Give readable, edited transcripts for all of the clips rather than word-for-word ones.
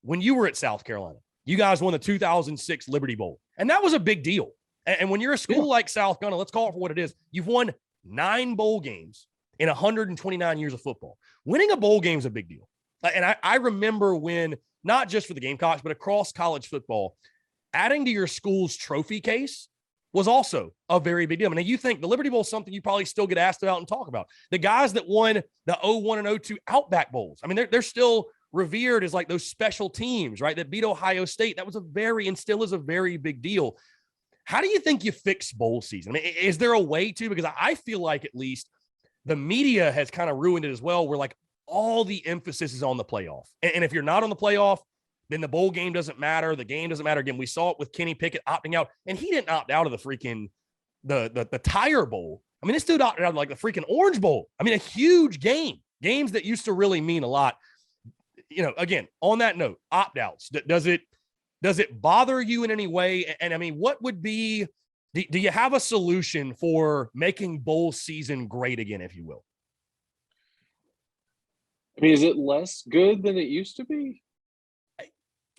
when you were at South Carolina, you guys won the 2006 Liberty Bowl, and that was a big deal. And when you're a school like South Carolina, let's call it for what it is, you've won 9 bowl games in 129 years of football. Winning a bowl game is a big deal. And I remember when, not just for the Gamecocks, but across college football, adding to your school's trophy case was also a very big deal. I mean, you think the Liberty Bowl is something you probably still get asked about and talk about. The guys that won the 01 and 02 Outback Bowls, I mean, they're still revered as like those special teams, right, that beat Ohio State. That was a very, and still is a very big deal. How do you think you fix bowl season? I mean, is there a way to? Because I feel like at least the media has kind of ruined it as well, where like all the emphasis is on the playoff. And if you're not on the playoff, then the bowl game doesn't matter. The game doesn't matter. Again, we saw it with Kenny Pickett opting out, and he didn't opt out of the freaking the Tire Bowl. I mean, this dude opted out of like the freaking Orange Bowl. I mean, a huge game. Games that used to really mean a lot. You know, again, on that note, opt-outs. Does it bother you in any way? And I mean, what would be, do you have a solution for making bowl season great again, if you will? I mean, is it less good than it used to be?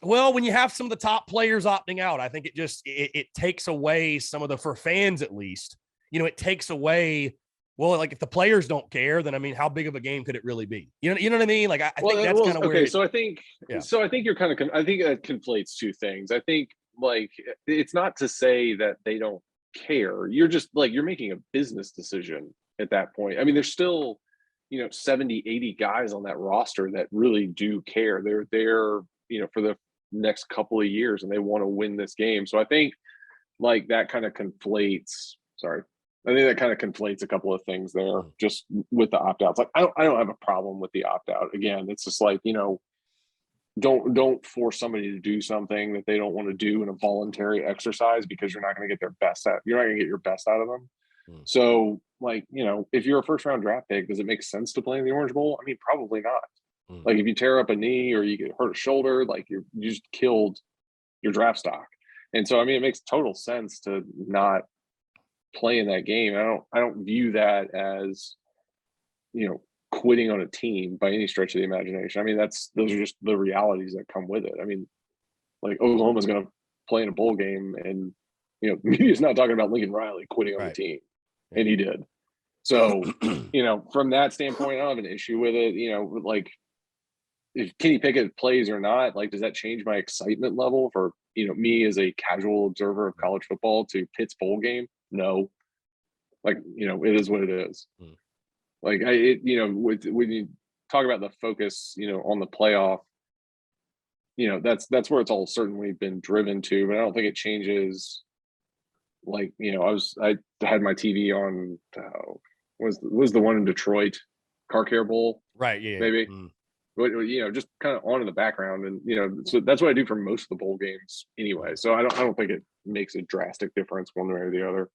Well, when you have some of the top players opting out, I think it takes away some of the, for fans at least, you know, it takes away, well, like if the players don't care, then I mean, how big of a game could it really be? You know what I mean? Like I think that's kind of okay. where. So I think you're kind of, I think that conflates two things. I think like it's not to say that they don't care. You're just like, you're making a business decision at that point. I mean, there's still, 70, 80 guys on that roster that really do care. They're there, for the next couple of years, and they want to win this game. So I think like that kind of conflates. I think that kind of conflates a couple of things there, just with the opt-outs. Like I don't have a problem with the opt-out. Again, it's just like, don't force somebody to do something that they don't want to do in a voluntary exercise, because you're not going to get your best out of them. So like, if you're a first round draft pick, does it make sense to play in the Orange Bowl? I mean, probably not. Like if you tear up a knee or you get hurt a shoulder, like you just killed your draft stock. And so, I mean, it makes total sense to not play in that game. I don't view that as, quitting on a team by any stretch of the imagination. I mean, those are just the realities that come with it. I mean, like Oklahoma's going to play in a bowl game, and, media's not talking about Lincoln Riley quitting on the team, and he did. So, from that standpoint, I don't have an issue with it. Like if Kenny Pickett plays or not, like, does that change my excitement level for, me as a casual observer of college football to Pitt's bowl game? No. Like, it is what it is. Like when you talk about the focus, on the playoff, that's where it's all certainly been driven to, but I don't think it changes. Like, I had my TV on, was the one in Detroit, Car Care Bowl. Right. Yeah. Maybe. Just kind of on in the background, and so that's what I do for most of the bowl games anyway. So I don't think it makes a drastic difference one way or the other.